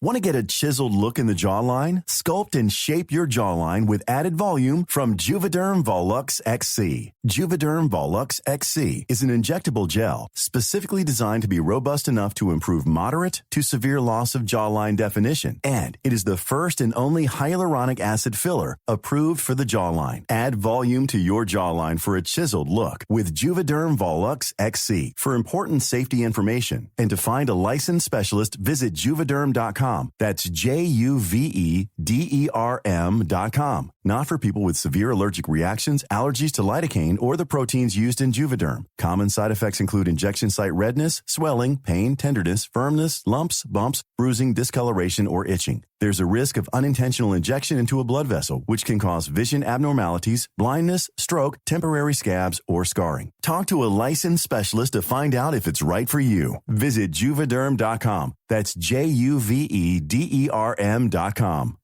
Want to get a chiseled look in the jawline? Sculpt and shape your jawline with added volume from Juvederm Volux XC. Juvederm Volux XC is an injectable gel specifically designed to be robust enough to improve moderate to severe loss of jawline definition. And it is the first and only hyaluronic acid filler approved for the jawline. Add volume to your jawline for a chiseled look with Juvederm Volux XC. For important safety information and to find a licensed specialist, visit Juvederm.com. That's Juvederm.com. Not for people with severe allergic reactions, allergies to lidocaine, or the proteins used in Juvederm. Common side effects include injection site redness, swelling, pain, tenderness, firmness, lumps, bumps, bruising, discoloration, or itching. There's a risk of unintentional injection into a blood vessel, which can cause vision abnormalities, blindness, stroke, temporary scabs, or scarring. Talk to a licensed specialist to find out if it's right for you. Visit Juvederm.com. That's Juvederm.com.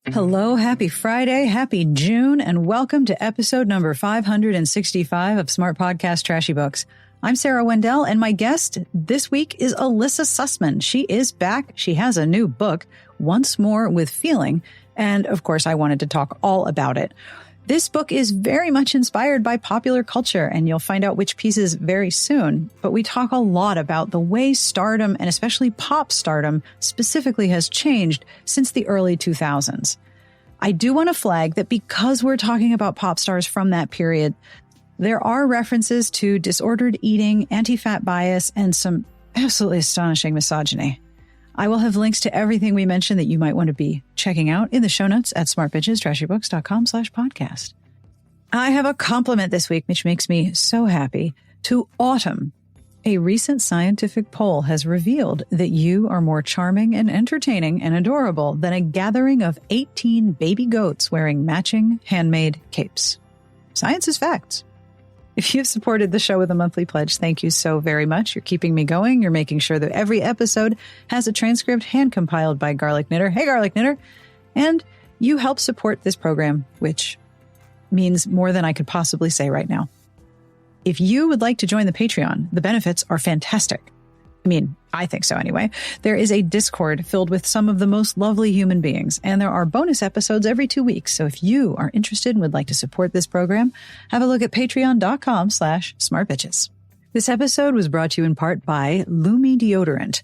Hello, happy Friday, happy June, and welcome to episode number 565 of Smart Podcast Trashy Books. I'm Sarah Wendell, and my guest this week is Elissa Sussman. She is back. She has a new book, Once More with Feeling, and of course, I wanted to talk all about it. This book is very much inspired by popular culture, and you'll find out which pieces very soon. But we talk a lot about the way stardom, and especially pop stardom, specifically has changed since the early 2000s. I do want to flag that because we're talking about pop stars from that period, there are references to disordered eating, anti-fat bias, and some absolutely astonishing misogyny. I will have links to everything we mentioned that you might want to be checking out in the show notes at smartbitchestrashybooks.com/podcast. I have a compliment this week, which makes me so happy, to Autumn. A recent scientific poll has revealed that you are more charming and entertaining and adorable than a gathering of 18 baby goats wearing matching handmade capes. Science is facts. If you've supported the show with a monthly pledge, thank you so very much. You're keeping me going. You're making sure that every episode has a transcript hand-compiled by Garlic Knitter. Hey, Garlic Knitter. And you help support this program, which means more than I could possibly say right now. If you would like to join the Patreon, the benefits are fantastic. I mean, I think so anyway. There is a Discord filled with some of the most lovely human beings, and there are bonus episodes every 2 weeks. So if you are interested and would like to support this program, have a look at patreon.com/smartbitches. This episode was brought to you in part by Lumi Deodorant.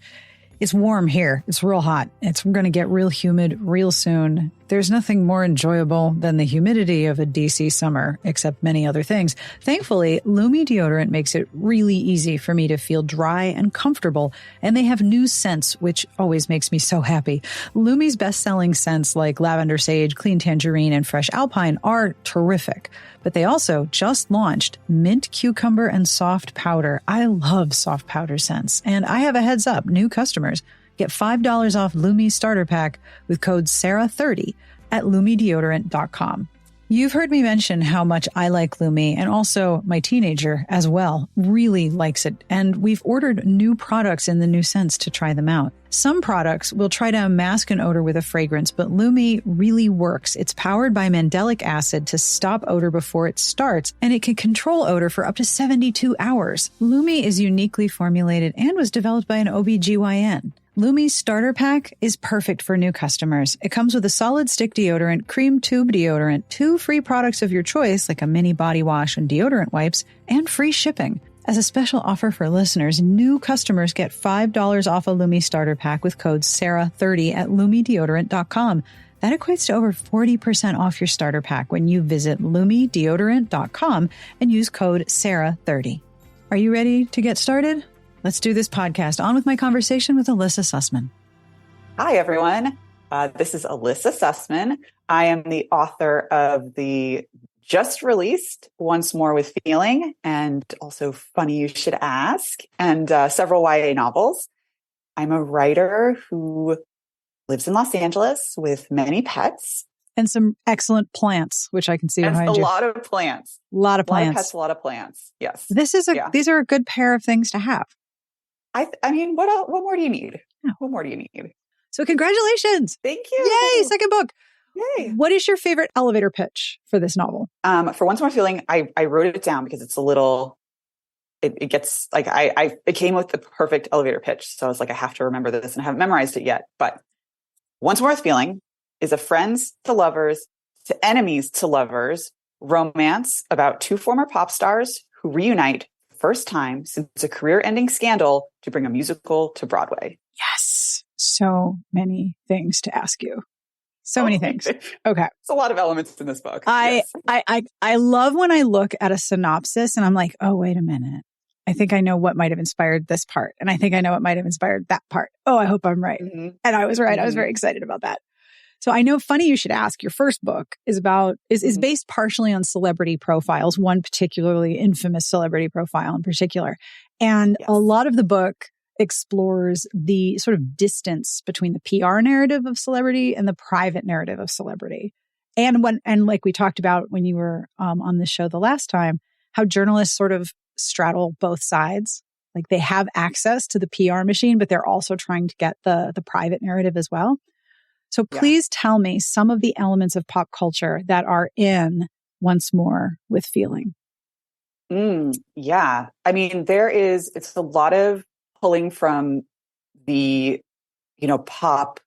It's warm here. It's real hot. It's going to get real humid real soon. There's nothing more enjoyable than the humidity of a DC summer, except many other things. Thankfully, Lumi Deodorant makes it really easy for me to feel dry and comfortable, and they have new scents, which always makes me so happy. Lumi's best-selling scents like lavender sage, clean tangerine, and fresh alpine are terrific, but they also just launched mint cucumber and soft powder. I love soft powder scents, and I have a heads up, new customers get $5 off Lumi's starter pack with code SARAH30 at lumideodorant.com. You've heard me mention how much I like Lumi, and also my teenager as well really likes it. And we've ordered new products in the new scents to try them out. Some products will try to mask an odor with a fragrance, but Lumi really works. It's powered by mandelic acid to stop odor before it starts, and it can control odor for up to 72 hours. Lumi is uniquely formulated and was developed by an OBGYN. Lumi's starter pack is perfect for new customers. It comes with a solid stick deodorant, cream tube deodorant, 2 free products of your choice like a mini body wash and deodorant wipes, and free shipping. As a special offer for listeners, new customers get $5 off a Lumi starter pack with code SARAH30 at lumideodorant.com. That equates to over 40% off your starter pack when you visit lumideodorant.com and use code SARAH30. Are you ready to get started? Let's do this podcast. On with my conversation with Elissa Sussman. Hi, everyone. This is Elissa Sussman. I am the author of the just released Once More with Feeling, and also Funny You Should Ask, and several YA novels. I'm a writer who lives in Los Angeles with many pets. And some excellent plants, which I can see behind you. A lot of plants. A lot of plants. A lot of pets, a lot of plants. Yes. These are a good pair of things to have. I mean, what more do you need? Yeah. What more do you need? So congratulations. Thank you. Yay, second book. Yay. What is your favorite elevator pitch for this novel? For Once More Feeling, I wrote it down because it's a little it gets like, it came with the perfect elevator pitch. So I was like, I have to remember this, and I haven't memorized it yet. But Once More with Feeling is a friends to lovers to enemies to lovers romance about two former pop stars who reunite for the first time since a career-ending scandal to bring a musical to Broadway. Yes. So many things to ask you. So many things. Okay. It's a lot of elements in this book. I Yes. love when I look at a synopsis and I'm like, oh, wait a minute. I think I know what might have inspired this part. And I think I know what might have inspired that part. Oh, I hope I'm right. Mm-hmm. And I was right. Mm-hmm. I was very excited about that. So I know, funny you should ask, your first book is based partially on celebrity profiles, one particularly infamous celebrity profile in particular. And Yes. a lot of the book explores the sort of distance between the PR narrative of celebrity and the private narrative of celebrity. And like we talked about when you were on the show the last time, how journalists sort of straddle both sides. Like they have access to the PR machine, but they're also trying to get the private narrative as well. So please tell me some of the elements of pop culture that are in Once More with Feeling. Yeah. I mean, it's a lot of pulling from the, pop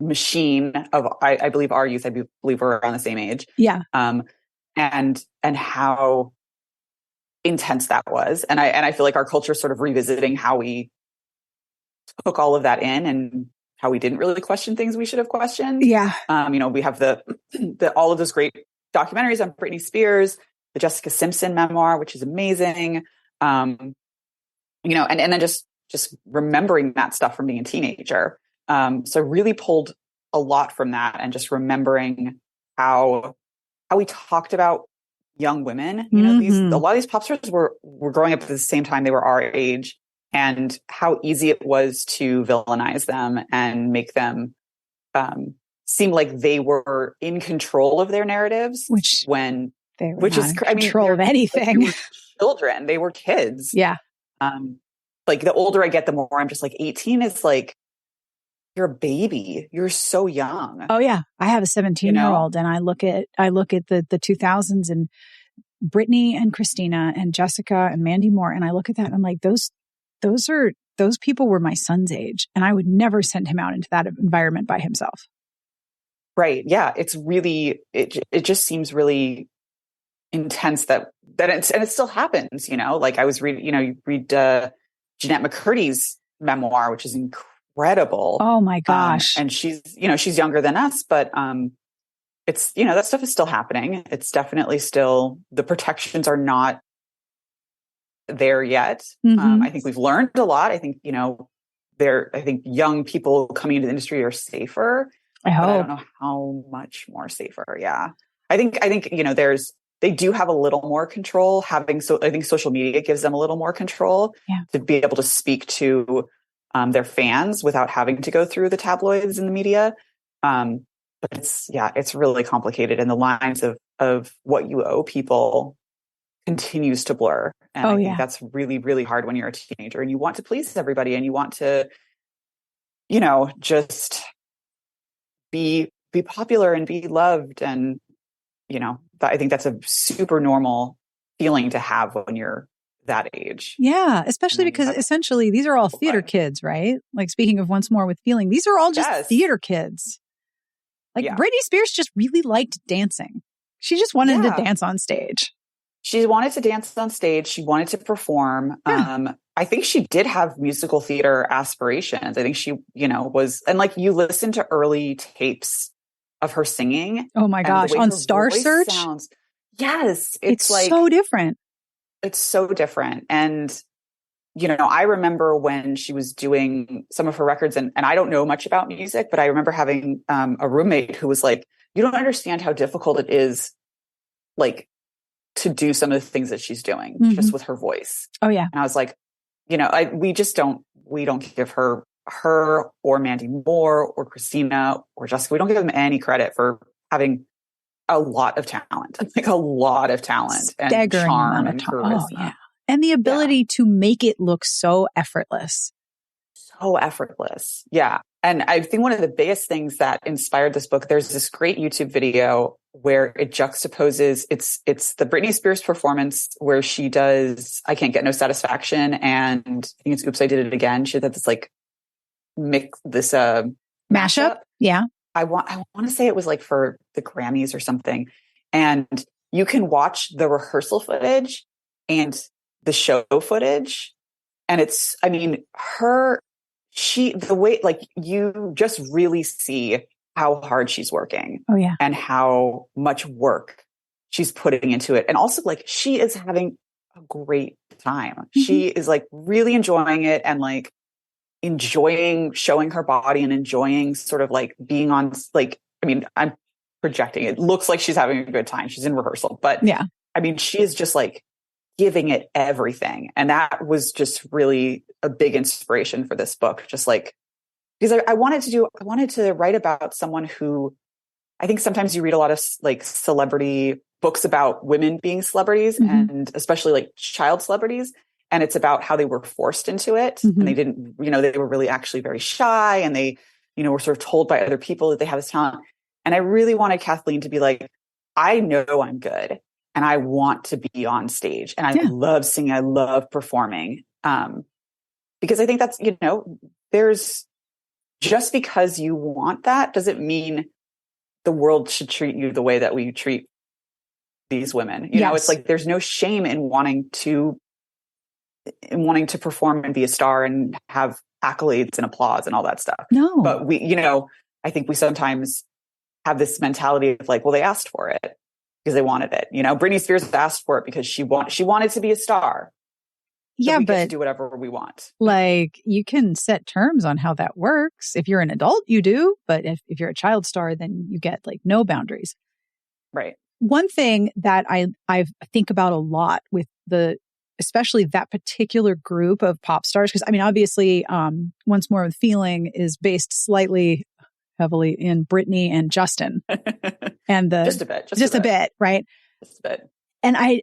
machine of, I believe our youth, I believe we're around the same age. Yeah. And how intense that was. And I feel like our culture is sort of revisiting how we took all of that in and how we didn't really question things we should have questioned. Yeah. We have the all of those great documentaries on Britney Spears, the Jessica Simpson memoir, which is amazing. And then just remembering that stuff from being a teenager. So I really pulled a lot from that, and just remembering how we talked about young women. A lot of these pop stars were growing up at the same time they were our age, and how easy it was to villainize them and make them seem like they were in control of their narratives, which they were not in control of anything. They were children, they were kids. Yeah. Like the older I get, the more I'm just like, 18 is like, you're a baby. You're so young. Oh yeah. I have a 17-year-old and I look at the 2000s and Britney and Christina and Jessica and Mandy Moore. And I look at that and I'm like, those people were my son's age, and I would never send him out into that environment by himself. Right. Yeah. It's really, it just seems really intense that it still happens, like I was reading, you read Jeanette McCurdy's memoir, which is incredible. Oh my gosh. And she's younger than us, but it's, that stuff is still happening. It's definitely still, the protections are not there yet. I think we've learned a lot. I think, I think young people coming into the industry are safer. I hope. But I don't know how much more safer. Yeah. I think, they do have a little more control I think social media gives them a little more control to be able to speak to their fans without having to go through the tabloids and the media. But it's really complicated, and the lines of what you owe people continues to blur. And I think that's really, really hard when you're a teenager and you want to please everybody and you want to, just be popular and be loved. And, I think that's a super normal feeling to have when you're that age. Yeah, especially because essentially these are all theater kids, right? Like, speaking of Once More with Feeling, these are all just theater kids. Like Britney Spears just really liked dancing. She just wanted to dance on stage. She wanted to dance on stage. She wanted to perform. Yeah. I think she did have musical theater aspirations. I think she, was, and like you listen to early tapes of her singing. Oh my gosh. On Star Search? Yes. It's like so different. It's so different. And, I remember when she was doing some of her records, and I don't know much about music, but I remember having a roommate who was like, you don't understand how difficult it is, like, to do some of the things that she's doing just with her voice. Oh yeah. And I was like, we don't give her or Mandy Moore or Christina or Jessica, we don't give them any credit for having a lot of talent, like a lot of talent and charm and charisma. Oh, yeah. And the ability to make it look so effortless. So effortless. Yeah. And I think one of the biggest things that inspired this book, there's this great YouTube video where it juxtaposes, it's the Britney Spears performance where she does I Can't Get No Satisfaction, and I think it's Oops, I Did It Again. She did this like mashup. Yeah. I want to say it was like for the Grammys or something. And you can watch the rehearsal footage and the show footage. And it's, I mean, the way, like, you just really see how hard she's working. Oh, yeah. And how much work she's putting into it. And also, like, she is having a great time. Mm-hmm. She is like really enjoying it and like enjoying showing her body and enjoying sort of like being on, like, I mean, I'm projecting. It looks like she's having a good time. She's in rehearsal, but yeah, I mean, she is just like giving it everything. And that was just really a big inspiration for this book. Just like, because I wanted to write about someone who, I think sometimes you read a lot of like celebrity books about women being celebrities, mm-hmm. and especially like child celebrities. And it's about how they were forced into it, mm-hmm. and they didn't, they were really actually very shy, and they, were sort of told by other people that they have this talent. And I really wanted Kathleen to be like, I know I'm good and I want to be on stage and I love singing. I love performing. Because I think that's, there's just because you want that doesn't mean the world should treat you the way that we treat these women. It's like, there's no shame in wanting to perform and be a star and have accolades and applause and all that stuff. No, but we, I think we sometimes have this mentality of like, well, they asked for it because they wanted it. Britney Spears asked for it because she wanted to be a star. So yeah, we but get to do whatever we want. Like, you can set terms on how that works. If you're an adult, you do. But if you're a child star, then you get like no boundaries. Right. One thing that I think about a lot with especially that particular group of pop stars, because I mean, obviously, Once More with Feeling is based slightly heavily in Britney and Justin, and just a bit, right? Just a bit. And I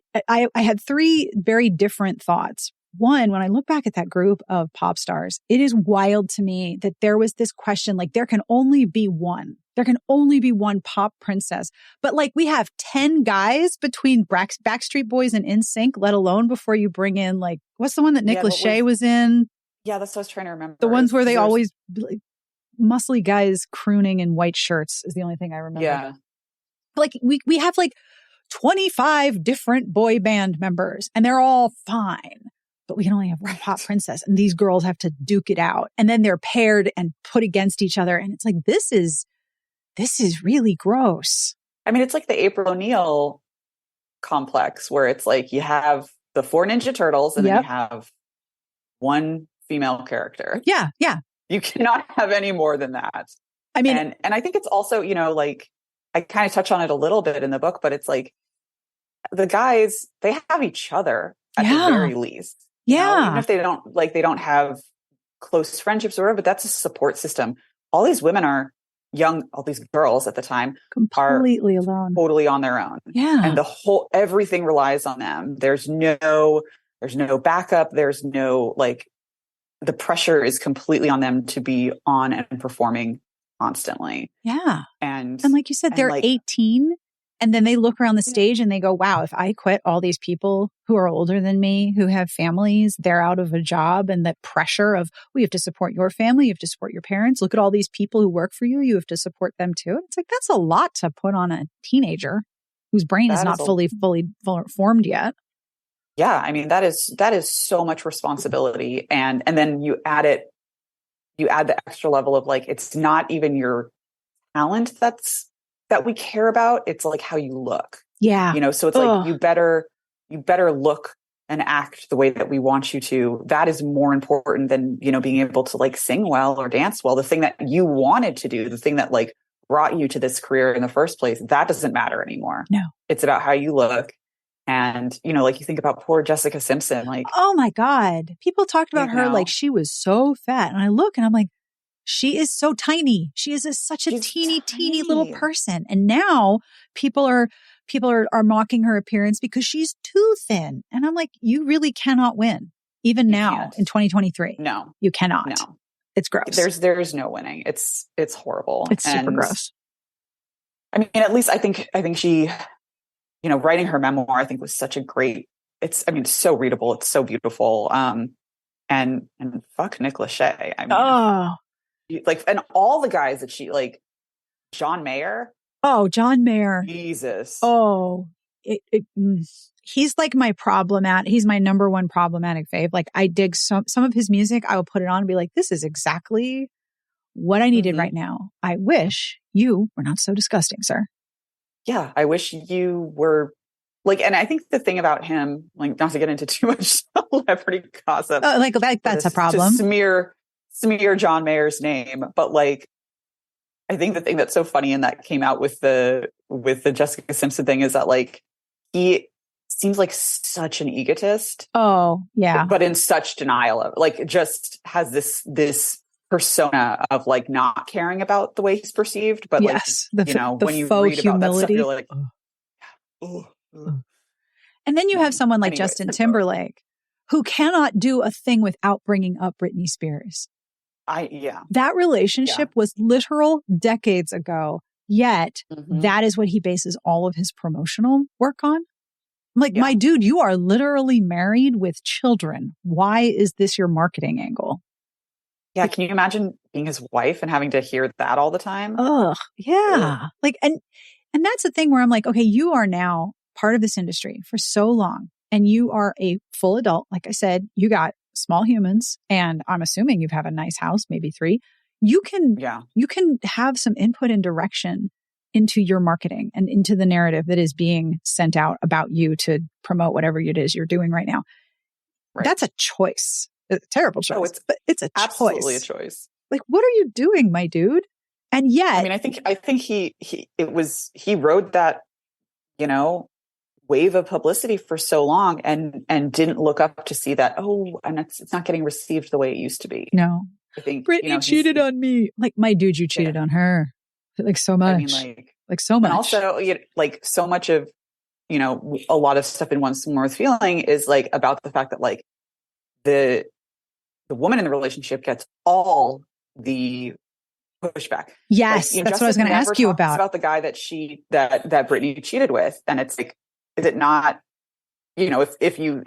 had three very different thoughts. One, when I look back at that group of pop stars, it is wild to me that there was this question, like, there can only be one. There can only be one pop princess. But like, we have 10 guys between Backstreet Boys and NSYNC, let alone before you bring in, like, what's the one that Nick Lachey was in? Yeah, that's what I was trying to remember. The ones where they always, like, muscly guys crooning in white shirts is the only thing I remember. Yeah. Like, we have like 25 different boy band members and they're all fine. But we can only have one pop princess, and these girls have to duke it out. And then they're paired and put against each other. And it's like, this is really gross. I mean, it's like the April O'Neil complex where it's like you have the 4 Ninja Turtles and then you have one female character. Yeah. Yeah. You cannot have any more than that. I mean, and I think it's also, like, I kind of touch on it a little bit in the book, but it's like the guys, they have each other at the very least. Yeah. Even if they don't have close friendships or whatever, but that's a support system. All these women are young, all these girls at the time completely alone, totally on their own. Yeah. And everything relies on them. There's no backup. There's no, like, the pressure is completely on them to be on and performing constantly. Yeah. And like you said, they're like 18. And then they look around the stage and they go, wow, if I quit all these people who are older than me, who have families, they're out of a job, and the pressure of, well, you have to support your family, you have to support your parents. Look at all these people who work for you. You have to support them too. It's like, that's a lot to put on a teenager whose brain is not fully formed yet. Yeah. I mean, that is so much responsibility. And then you add the extra level of, like, it's not even your talent that we care about. It's like how you look. Yeah. So it's like, you better look and act the way that we want you to. That is more important than, being able to, like, sing well or dance well. The thing that you wanted to do, the thing that, like, brought you to this career in the first place, that doesn't matter anymore. No. It's about how you look. And, like, you think about poor Jessica Simpson, like, oh my God. People talked about her like she was so fat. And I look and I'm like, she is so tiny. She is such a teeny little person. And now people are mocking her appearance because she's too thin. And I'm like, you really cannot win. Even now in 2023. No. You cannot. No. It's gross. There's no winning. It's horrible. It's super gross. I mean, at least I think she, writing her memoir, I think was such a great, it's so readable. It's so beautiful. And fuck Nick Lachey. I mean, and all the guys that she, like, John Mayer. Oh, John Mayer. Jesus. Oh, he's like he's my number one problematic fave. Like, I dig some of his music. I will put it on and be like, this is exactly what I needed right now. I wish you were not so disgusting, sir. Yeah. I wish you were like, and I think the thing about him, like, not to get into too much celebrity gossip. That's a problem. To smear John Mayer's name. But like, I think the thing that's so funny and that came out with the Jessica Simpson thing is that, like, he seems like such an egotist. Oh, yeah. But in such denial of, like, just has this persona of, like, not caring about the way he's perceived. But yes, like, when you read about that stuff, you're like, oh. And then you have someone like Justin Timberlake who cannot do a thing without bringing up Britney Spears. That relationship was literal decades ago, yet that is what he bases all of his promotional work on. I'm like, my dude, you are literally married with children. Why is this your marketing angle? Yeah, can you imagine being his wife and having to hear that all the time? Ugh, yeah. Ugh. Like, and that's the thing where I'm like, okay, you are now part of this industry for so long, and you are a full adult. Like I said, you got small humans, and I'm assuming you have a nice house, maybe 3. You can have some input and direction into your marketing and into the narrative that is being sent out about you to promote whatever it is you're doing right now. Right. That's a choice. It's a terrible choice, but it's a absolutely a choice. Like, what are you doing, my dude? And yet, I mean, I think he rode that, wave of publicity for so long and didn't look up to see that, and it's not getting received the way it used to be. No. I think Britney cheated on me. Like, my dude, you cheated on her. Like, so much. I mean, like so much. And also, like, so much of, a lot of stuff in Once More with Feeling is, like, about the fact that, like, the woman in the relationship gets all the pushback. Yes, like, that's what I was going to ask you about. About the guy that that Britney cheated with, and it's like, is it not? If you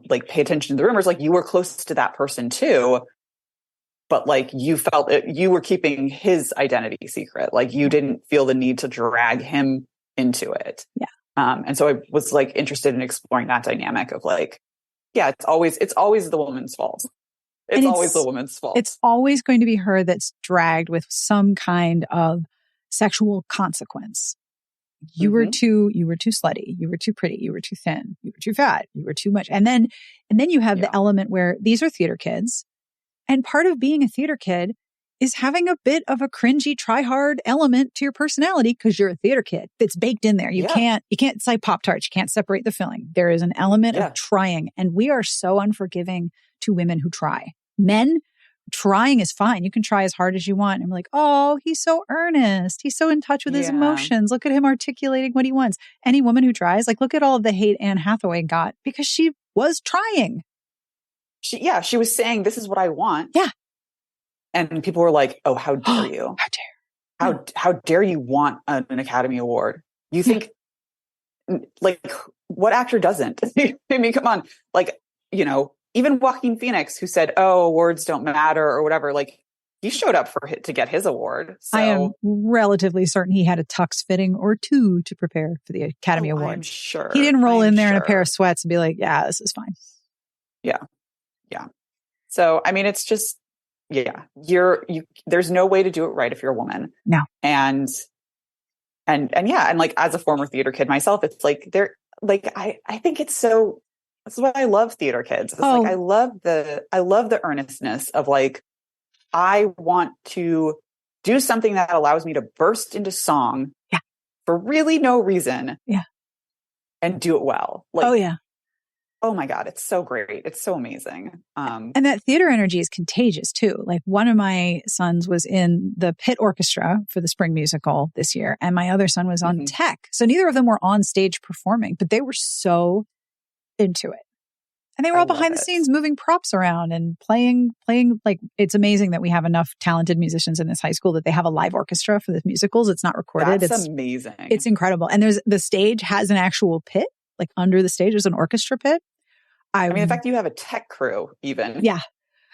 like pay attention to the rumors, like, you were close to that person too, but like, you felt you were keeping his identity secret. Like, you didn't feel the need to drag him into it. Yeah. And so I was, like, interested in exploring that dynamic of, like, it's always the woman's fault. It's always the woman's fault. It's always going to be her that's dragged with some kind of sexual consequence. You were too slutty. You were too pretty. You were too thin. You were too fat. You were too much. And then you have the element where these are theater kids. And part of being a theater kid is having a bit of a cringy, try hard element to your personality because you're a theater kid. It's baked in there. You can't, it's like Pop-Tarts. You can't separate the filling. There is an element of trying. And we are so unforgiving to women who try. Men, trying is fine. You can try as hard as you want. And I'm like, oh, he's so earnest. He's so in touch with his emotions. Look at him articulating what he wants. Any woman who tries, like, look at all of the hate Anne Hathaway got because she was trying. She was saying, this is what I want. Yeah. And people were like, oh, how dare you? How dare you want an Academy Award? You think, like, what actor doesn't? I mean, come on. Like, even Joaquin Phoenix, who said, oh, awards don't matter or whatever, like, he showed up to get his award. So I am relatively certain he had a tux fitting or 2 to prepare for the Academy Award. I'm sure. He didn't roll in there in a pair of sweats and be like, yeah, this is fine. Yeah. Yeah. So, I mean, it's just, there's no way to do it right if you're a woman. No. And like, as a former theater kid myself, it's like, I think it's so, that's why I love theater kids. It's like, I love the earnestness of, like, I want to do something that allows me to burst into song for really no reason. Yeah. And do it well. Like, oh my God, it's so great. It's so amazing. And that theater energy is contagious too. Like, one of my sons was in the pit orchestra for the spring musical this year, and my other son was on tech. So neither of them were on stage performing, but they were so into it. And they were all behind the scenes moving props around and playing. Like, it's amazing that we have enough talented musicians in this high school that they have a live orchestra for the musicals. It's not recorded. That's amazing. It's incredible. And the stage has an actual pit, like under the stage, there's an orchestra pit. I mean, in fact, you have a tech crew even. Yeah.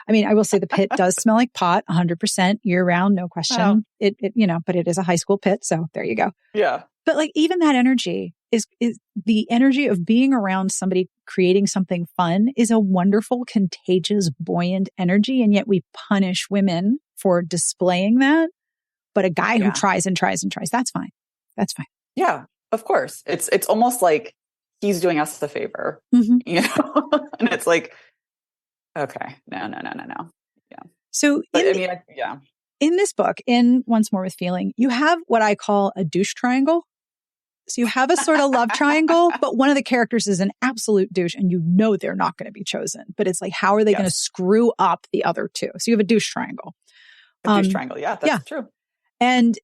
I mean, I will say the pit does smell like pot 100% year round. No question. It, but it is a high school pit. So there you go. Yeah. But like, even that energy is the energy of being around somebody creating something fun is a wonderful, contagious, buoyant energy. And yet we punish women for displaying that. But a guy who tries and tries and tries, that's fine. That's fine. Yeah, of course. It's almost like he's doing us the favor, Mm-hmm. you know? And it's like, okay, no. Yeah. So in this book, in Once More with Feeling, you have what I call a douche triangle. So you have a sort of love triangle, but one of the characters is an absolute douche and you know they're not going to be chosen. But it's like, how are they going to screw up the other two? So you have a douche triangle. A douche triangle. Yeah, that's true. And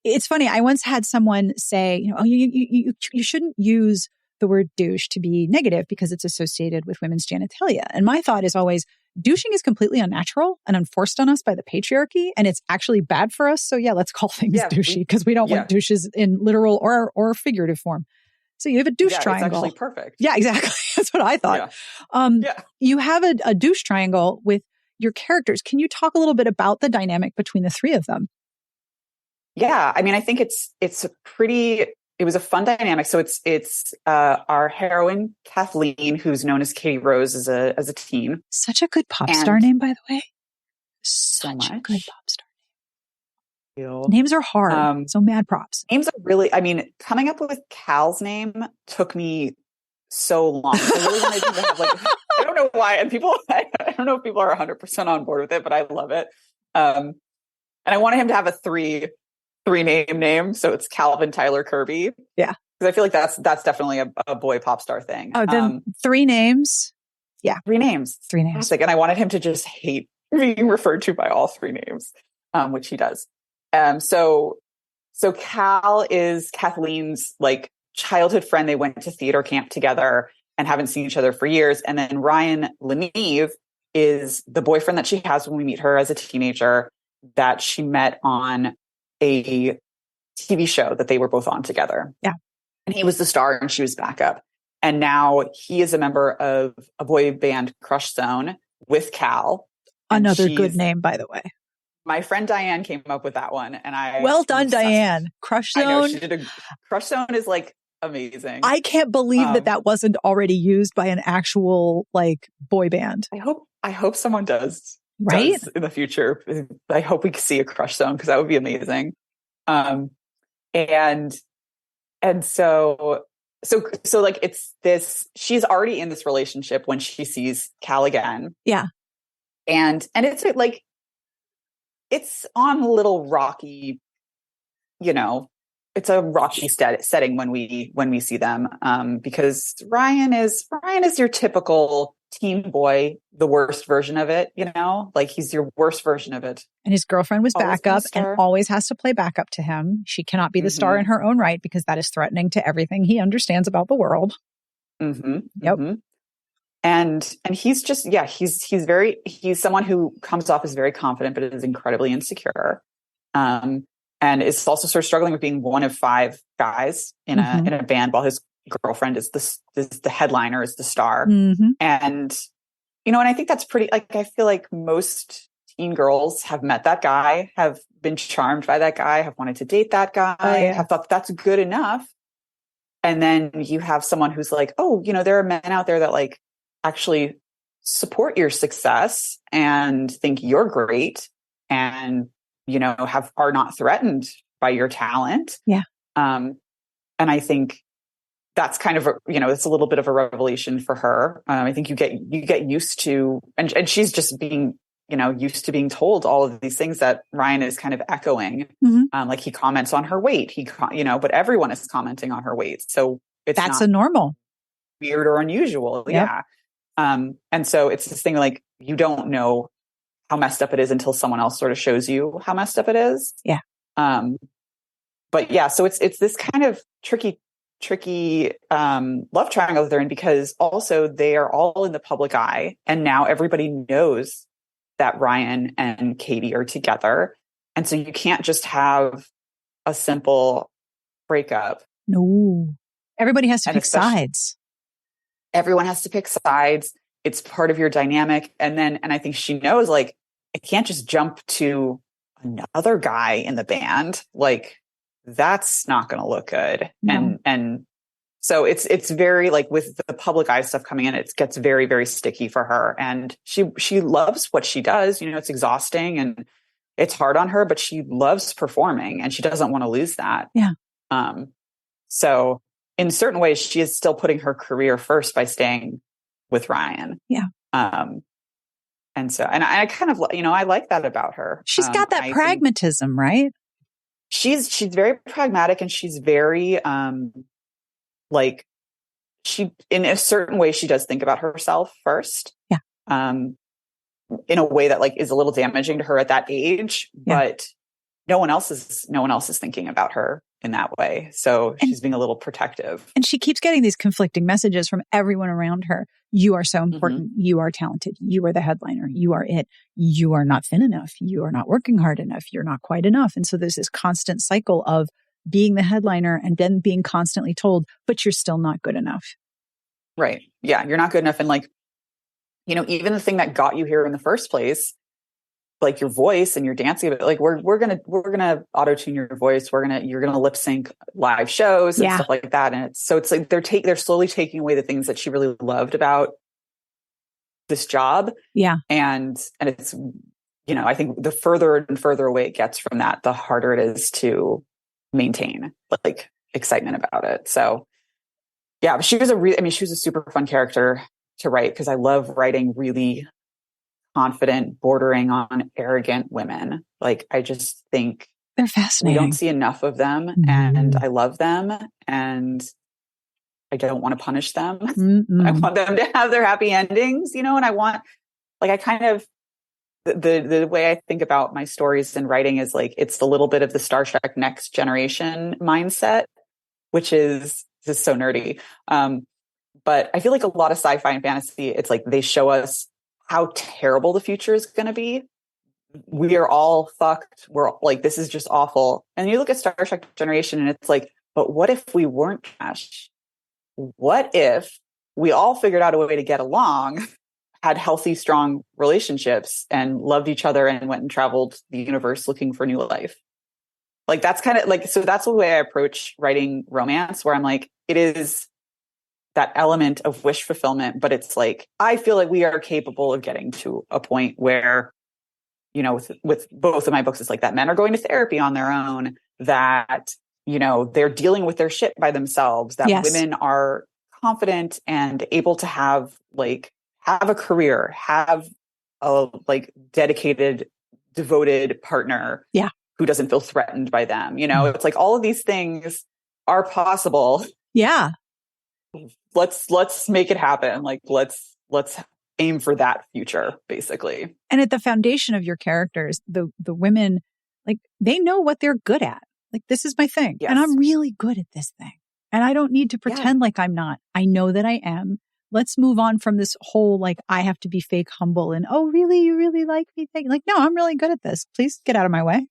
it's funny. I once had someone say, you shouldn't use the word douche to be negative because it's associated with women's genitalia. And my thought is always, douching is completely unnatural and unforced on us by the patriarchy, and it's actually bad for us. So yeah, let's call things douchey because we don't want douches in literal or figurative form. So you have a douche triangle. It's actually perfect. Yeah, exactly. That's what I thought. You have a douche triangle with your characters. Can you talk a little bit about the dynamic between the three of them? Yeah, I mean, I think it was a fun dynamic. So it's our heroine, Kathleen, who's known as Katie Rose as a teen. Such a good pop star name, by the way. Such a good pop star name. Names are hard. So mad props. Names are really, I mean, coming up with Cal's name took me so long. I really wanted to have I don't know why. And I don't know if people are 100% on board with it, but I love it. And I wanted him to have a three name. So it's Calvin Tyler Kirby. Yeah. Because I feel like that's definitely a boy pop star thing. Oh, then 3 names. Yeah. 3 names. 3 names. And I wanted him to just hate being referred to by all 3 names, which he does. So Cal is Kathleen's childhood friend. They went to theater camp together and haven't seen each other for years. And then Ryan Leneve is the boyfriend that she has when we meet her as a teenager that she met on a TV show that they were both on together. Yeah. And he was the star and she was backup. And now he is a member of a boy band, Crush Zone, with Cal. Another good name, by the way. My friend Diane came up with that one. And well done, Diane. Crush Zone. I know, she did Crush Zone is amazing. I can't believe that wasn't already used by an actual boy band. I hope someone does. Right? In the future. I hope we can see a Crush Zone because that would be amazing. And so it's this, she's already in this relationship when she sees Cal again. Yeah. And it's it's on a little rocky, it's a rocky setting when we see them. Because Ryan is your typical teen boy, the worst version of it, he's your worst version of it. And his girlfriend was backup and always has to play backup to him. She cannot be the star in her own right because that is threatening to everything he understands about the world. Mm-hmm. Yep. Mm-hmm. And he's just, he's someone who comes off as very confident, but is incredibly insecure. And is also sort of struggling with being one of 5 guys in a band while his girlfriend is the headliner, is the star. Mm-hmm. And, and I think that's pretty, I feel like most teen girls have met that guy, have been charmed by that guy, have wanted to date that guy, have thought that's good enough. And then you have someone who's like, oh, there are men out there that actually support your success and think you're great and, are not threatened by your talent. Yeah. And I think that's kind of it's a little bit of a revelation for her. I think you get used to, and she's just being, used to being told all of these things that Ryan is kind of echoing. Mm-hmm. He comments on her weight, but everyone is commenting on her weight. So that's a normal, weird or unusual. Yep. Yeah. And so it's this thing you don't know how messed up it is until someone else sort of shows you how messed up it is. Yeah. But yeah, so it's this kind of tricky tricky love triangle they're in, because also they are all in the public eye, and now everybody knows that Ryan and Katie are together. And so you can't just have a simple breakup. No. Everybody has to pick sides. Everyone has to pick sides. It's part of your dynamic. And I think she knows, like, I can't just jump to another guy in the band. Like, that's not going to look good. No. And so it's very, like, with the public eye stuff coming in, it gets very, very sticky for her. And she loves what she does. You know, it's exhausting and it's hard on her, but she loves performing and she doesn't want to lose that. Yeah. So in certain ways, she is still putting her career first by staying with Ryan. Yeah. And I kind of, you know, I like that about her. She's got that pragmatism, right? She's very pragmatic, and she's very, like, she, in a certain way, she does think about herself first. Yeah. In a way that, like, is a little damaging to her at that age, but no one else is thinking about her in that way. So she's being a little protective. And she keeps getting these conflicting messages from everyone around her. You are so important. Mm-hmm. You are talented. You are the headliner. You are it. You are not thin enough. You are not working hard enough. You're not quite enough. And so there's this constant cycle of being the headliner and then being constantly told, but you're still not good enough. Right. Yeah. You're not good enough. And, like, you know, even the thing that got you here in the first place, like your voice and your dancing, like we're gonna auto tune your voice. You're gonna lip sync live shows and stuff like that. And it's like they're slowly taking away the things that she really loved about this job. Yeah. And it's, you know, I think the further and further away it gets from that, the harder it is to maintain, like, excitement about it. So yeah, but she was a super fun character to write, because I love writing really confident, bordering on arrogant women. Like, I just think they're fascinating. We don't see enough of them, and I love them, and I don't want to punish them. I want them to have their happy endings, you know, and I want, like, I kind of, the way I think about my stories and writing is, like, it's a little bit of the Star Trek Next Generation mindset, which is so nerdy. But I feel like a lot of sci-fi and fantasy, it's like they show us how terrible the future is going to be. We are all fucked. We're like, this is just awful. And you look at Star Trek Generation and it's like, but what if we weren't trash? What if we all figured out a way to get along, had healthy, strong relationships, and loved each other and went and traveled the universe looking for new life? Like, that's kind of like, so that's the way I approach writing romance, where I'm like, it is that element of wish fulfillment, but it's like, I feel like we are capable of getting to a point where, you know, with both of my books, it's like that men are going to therapy on their own, that, you know, they're dealing with their shit by themselves, that women are confident and able to have a career, have a, like, dedicated, devoted partner who doesn't feel threatened by them. You know, it's like all of these things are possible. Yeah. Let's make it happen. Like, let's aim for that future, basically. And at the foundation of your characters, the women, like, they know what they're good at. Like, this is my thing. Yes. And I'm really good at this thing. And I don't need to pretend like I'm not. I know that I am. Let's move on from this whole, like, I have to be fake humble and, oh, really? You really like me thing? Like, no, I'm really good at this. Please get out of my way.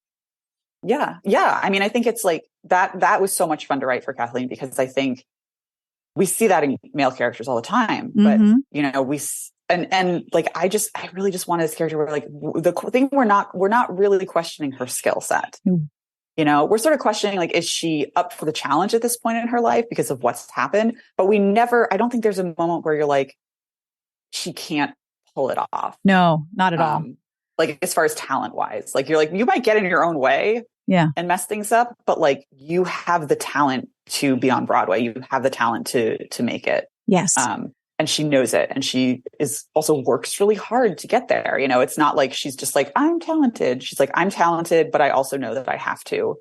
Yeah. Yeah. I mean, I think it's like that was so much fun to write for Kathleen, because I think we see that in male characters all the time, but you know, and like, I really just wanted this character where, like, the thing, we're not really questioning her skill set. You know, we're sort of questioning, like, is she up for the challenge at this point in her life because of what's happened? But I don't think there's a moment where you're like, she can't pull it off. No, not at all. Like, as far as talent wise, like, you're like, you might get in your own way and mess things up, but, like, you have the talent to be on Broadway. You have the talent to make it. Yes. And she knows it. And she is also works really hard to get there. You know, it's not like she's just like, I'm talented. She's like, I'm talented, but I also know that I have to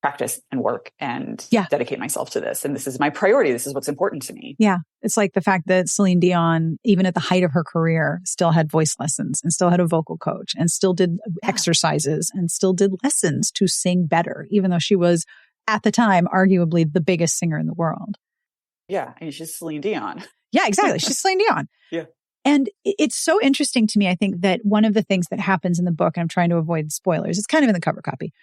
practice and work and dedicate myself to this. And this is my priority. This is what's important to me. Yeah. It's like the fact that Celine Dion, even at the height of her career, still had voice lessons and still had a vocal coach and still did exercises and still did lessons to sing better, even though she was at the time, arguably the biggest singer in the world. Yeah. I mean, she's Celine Dion. Yeah, exactly. She's Celine Dion. Yeah. And it's so interesting to me. I think that one of the things that happens in the book, and I'm trying to avoid spoilers, it's kind of in the cover copy.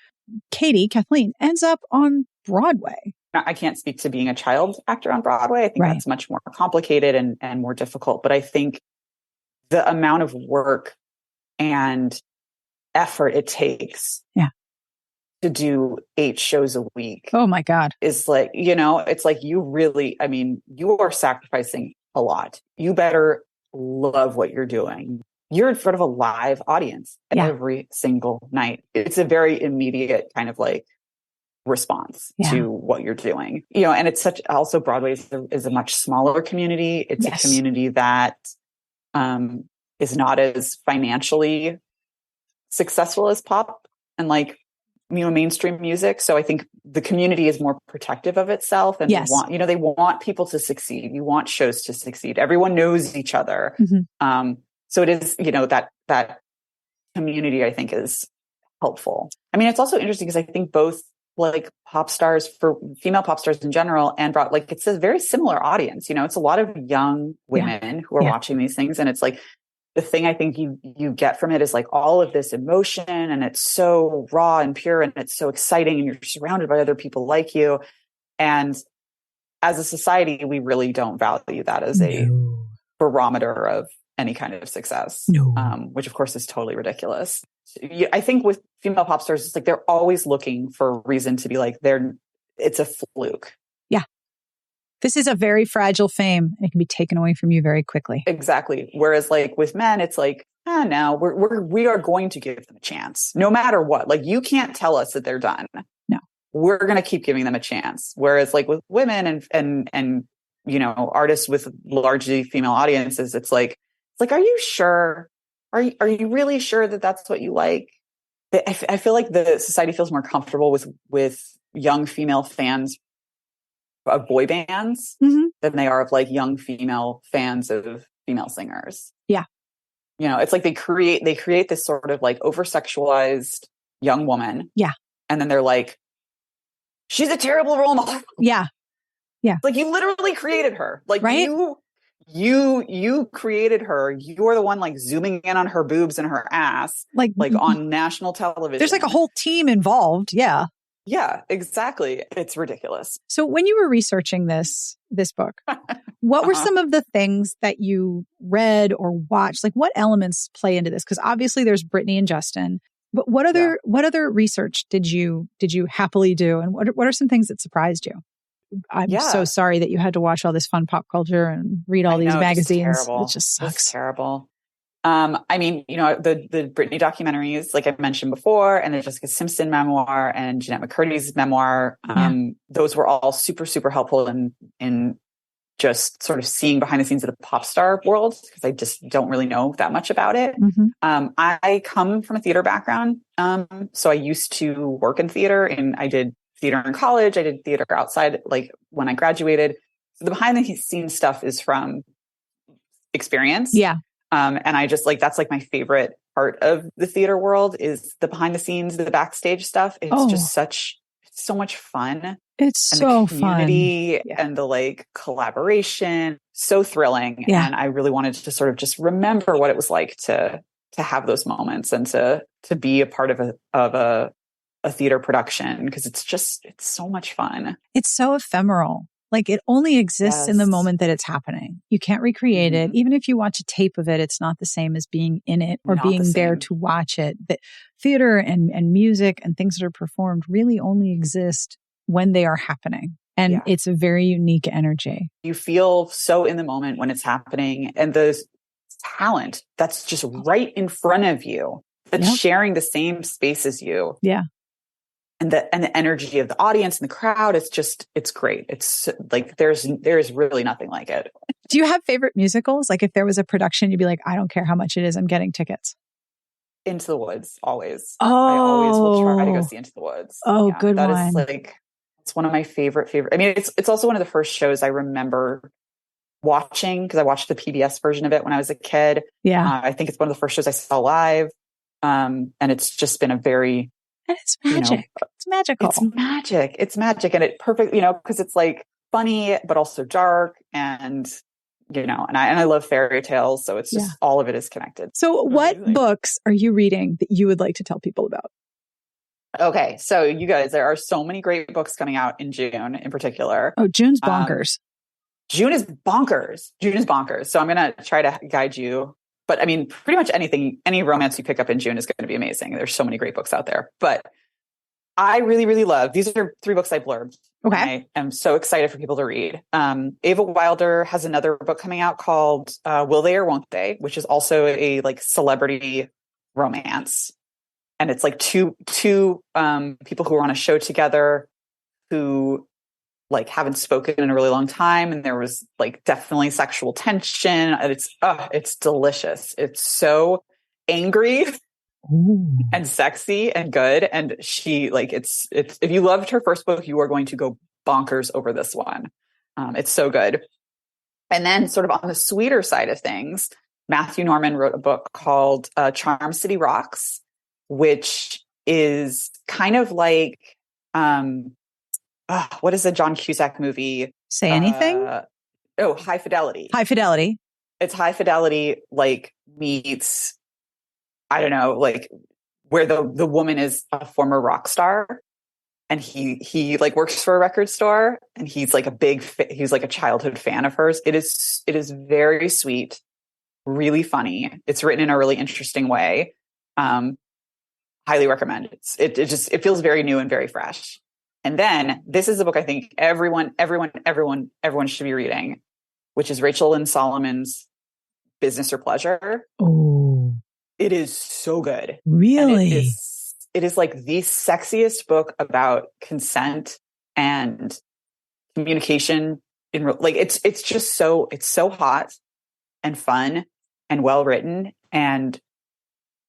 Kathleen, ends up on Broadway. I can't speak to being a child actor on Broadway. I think Right. that's much more complicated and more difficult. But I think the amount of work and effort it takes to do 8 shows a week. Oh my God. Is like, it's like you really, I mean, you are sacrificing a lot. You better love what you're doing. You're in front of a live audience every single night. It's a very immediate kind of like response to what you're doing, and it's also Broadway is a much smaller community. It's a community that is not as financially successful as pop and like, mainstream music. So I think the community is more protective of itself and they want people to succeed. You want shows to succeed. Everyone knows each other. Mm-hmm. So it is, that community I think is helpful. I mean, it's also interesting because I think both like pop stars, for female pop stars in general, and like it's a very similar audience. It's a lot of young women who are watching these things, and it's like the thing I think you get from it is like all of this emotion, and it's so raw and pure, and it's so exciting, and you're surrounded by other people like you. And as a society, we really don't value that as a barometer of any kind of success, which of course is totally ridiculous. I think with female pop stars, it's like they're always looking for a reason to be like it's a fluke. Yeah. This is a very fragile fame, and it can be taken away from you very quickly. Exactly. Whereas like with men, it's like, no, we are going to give them a chance no matter what. Like you can't tell us that they're done. No, we're going to keep giving them a chance. Whereas like with women and artists with largely female audiences, it's like, are you sure? Are you really sure that that's what you like? I feel like the society feels more comfortable with young female fans of boy bands than they are of like young female fans of female singers. Yeah. It's like they create this sort of like over-sexualized young woman. Yeah. And then they're like, she's a terrible role model. Yeah. Yeah. Like you literally created her. Like right? You created her. You're the one like zooming in on her boobs and her ass, like on national television. There's like a whole team involved. Yeah. Yeah, exactly. It's ridiculous. So when you were researching this book, what were some of the things that you read or watched? Like what elements play into this? Because obviously there's Brittany and Justin, but what other research did you happily do? And what are some things that surprised you? I'm so sorry that you had to watch all this fun pop culture and read all these magazines. It just sucks. It's terrible. I mean, the Britney documentaries, like I mentioned before, and the Jessica Simpson memoir and Jeanette McCurdy's memoir, those were all super, super helpful in just sort of seeing behind the scenes of the pop star world, because I just don't really know that much about it. I come from a theater background. So I used to work in theater, and I did theater in college. I did theater outside, like when I graduated. So the behind the scenes stuff is from experience. Yeah. And I just like, that's like my favorite part of the theater world is the behind the scenes, the backstage stuff. It's just it's so much fun. It's and so the community fun. And the like collaboration, so thrilling. Yeah. And I really wanted to sort of just remember what it was like to have those moments and to be a part of a theater production, because it's so much fun. It's so ephemeral. Like it only exists in the moment that it's happening. You can't recreate it. Even if you watch a tape of it, it's not the same as being in it or being there to watch it. The theater and music and things that are performed really only exist when they are happening. And it's a very unique energy. You feel so in the moment when it's happening, and the talent that's just right in front of you, that's sharing the same space as you. Yeah. And the energy of the audience and the crowd, it's great. It's like, there's really nothing like it. Do you have favorite musicals? Like if there was a production, you'd be like, I don't care how much it is, I'm getting tickets. Into the Woods, always. I always will try to go see Into the Woods. Oh, good one. That is like, it's one of my favorite. I mean, it's also one of the first shows I remember watching, because I watched the PBS version of it when I was a kid. Yeah. I think it's one of the first shows I saw live. And it's just been a very... And it's magic. It's magical. It's magic. It's magic. And it perfect, because it's like funny, but also dark. And, and I love fairy tales. So it's just all of it is connected. So what books are you reading that you would like to tell people about? Okay. So you guys, there are so many great books coming out in June in particular. Oh, June's bonkers. June is bonkers. So I'm going to try to guide you. But I mean, pretty much any romance you pick up in June is going to be amazing. There's so many great books out there. But I really, really love, these are 3 books I blurbed. Okay. I am so excited for people to read. Ava Wilder has another book coming out called Will They or Won't They, which is also a like celebrity romance. And it's like two people who are on a show together who like haven't spoken in a really long time. And there was like definitely sexual tension. And it's delicious. It's so angry. Ooh. And sexy and good. And she like, it's, if you loved her first book, you are going to go bonkers over this one. It's so good. And then sort of on the sweeter side of things, Matthew Norman wrote a book called Charm City Rocks, which is kind of like, what is the John Cusack movie? Say Anything? High Fidelity. High Fidelity. It's High Fidelity, like meets, I don't know, like where the woman is a former rock star and he like works for a record store and he's like he's like a childhood fan of hers. It is very sweet, really funny. It's written in a really interesting way. Highly recommend. It feels very new and very fresh. And then this is a book I think everyone should be reading, which is Rachel Lynn Solomon's Business or Pleasure. Oh, it is so good. Really? It is like the sexiest book about consent and communication it's just so hot and fun and well written. And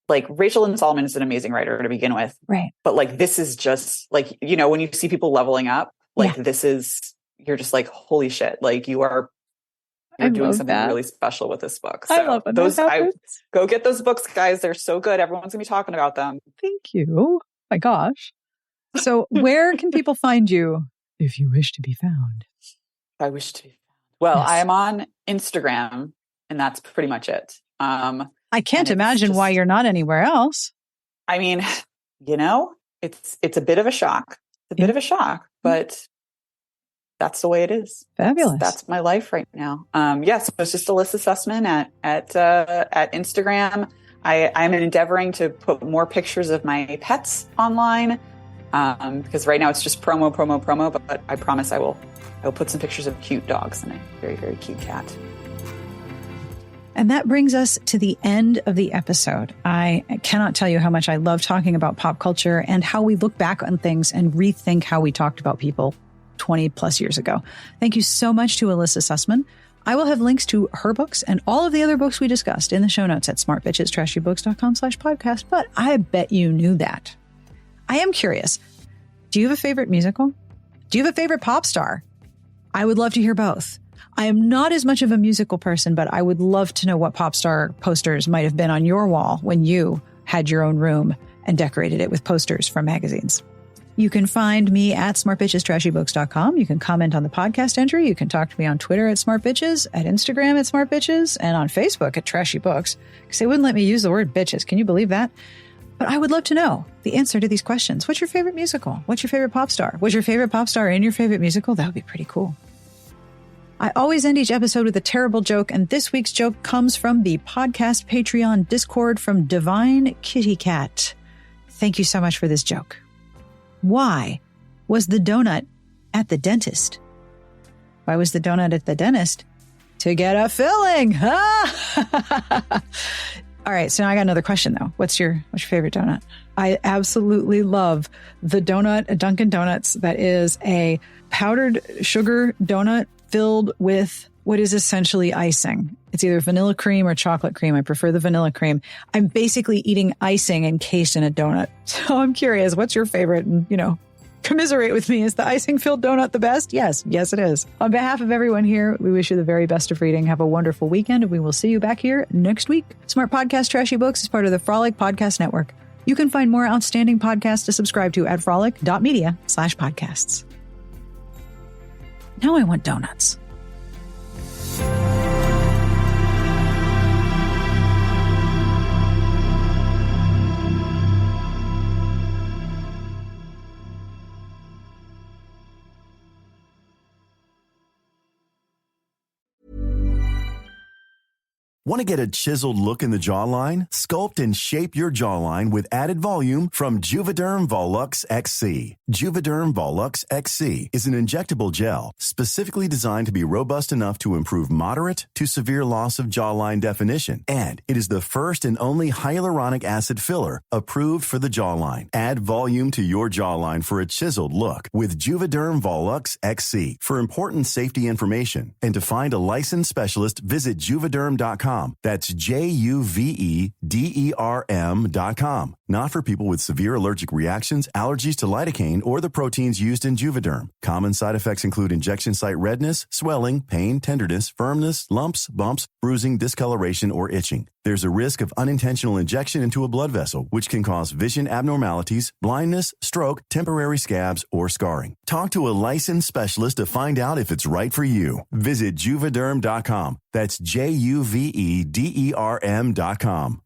like Rachel Lynn Solomon is an amazing writer to begin with. Right. But like, this is just like, when you see people leveling up, like you're just like, holy shit. Like you're doing something really special with this book. So I love it. Go get those books, guys. They're so good. Everyone's gonna be talking about them. Thank you. My gosh. So where can people find you if you wish to be found? I wish to be found. Well, yes. I am on Instagram and that's pretty much it. I can't imagine why you're not anywhere else. I mean, it's a bit of a shock. But that's the way it is. Fabulous. That's my life right now. So it's just Elissa Sussman at Instagram. I'm endeavoring to put more pictures of my pets online because right now it's just promo. But I promise I will put some pictures of cute dogs and a very, very cute cat. And that brings us to the end of the episode. I cannot tell you how much I love talking about pop culture and how we look back on things and rethink how we talked about people 20 plus years ago. Thank you so much to Elissa Sussman. I will have links to her books and all of the other books we discussed in the show notes at smartbitchestrashybooks.com/podcast, but I bet you knew that. I am curious. Do you have a favorite musical? Do you have a favorite pop star? I would love to hear both. I am not as much of a musical person, but I would love to know what pop star posters might have been on your wall when you had your own room and decorated it with posters from magazines. You can find me at smartbitchestrashybooks.com. You can comment on the podcast entry. You can talk to me on Twitter at smartbitches, at Instagram at smartbitches, and on Facebook at Trashy Books, because they wouldn't let me use the word bitches. Can you believe that? But I would love to know the answer to these questions. What's your favorite musical? What's your favorite pop star? Was your favorite pop star in your favorite musical? That would be pretty cool. I always end each episode with a terrible joke, and this week's joke comes from the podcast Patreon Discord from Divine Kitty Cat. Thank you so much for this joke. Why was the donut at the dentist? Why was the donut at the dentist? To get a filling. All right, so now I got another question though. What's your favorite donut? I absolutely love the donut at Dunkin' Donuts that is a powdered sugar donut filled with what is essentially icing. It's either vanilla cream or chocolate cream. I prefer the vanilla cream. I'm basically eating icing encased in a donut. So I'm curious, what's your favorite? And, commiserate with me. Is the icing-filled donut the best? Yes, it is. On behalf of everyone here, we wish you the very best of reading. Have a wonderful weekend, and we will see you back here next week. Smart Podcast Trashy Books is part of the Frolic Podcast Network. You can find more outstanding podcasts to subscribe to at frolic.media/podcasts. Now I want donuts. Want to get a chiseled look in the jawline? Sculpt and shape your jawline with added volume from Juvederm Volux XC. Juvederm Volux XC is an injectable gel specifically designed to be robust enough to improve moderate to severe loss of jawline definition. And it is the first and only hyaluronic acid filler approved for the jawline. Add volume to your jawline for a chiseled look with Juvederm Volux XC. For important safety information and to find a licensed specialist, visit Juvederm.com. That's Juvederm.com. Not for people with severe allergic reactions, allergies to lidocaine, or the proteins used in Juvederm. Common side effects include injection site redness, swelling, pain, tenderness, firmness, lumps, bumps, bruising, discoloration, or itching. There's a risk of unintentional injection into a blood vessel, which can cause vision abnormalities, blindness, stroke, temporary scabs, or scarring. Talk to a licensed specialist to find out if it's right for you. Visit Juvederm.com. That's Juvederm.com.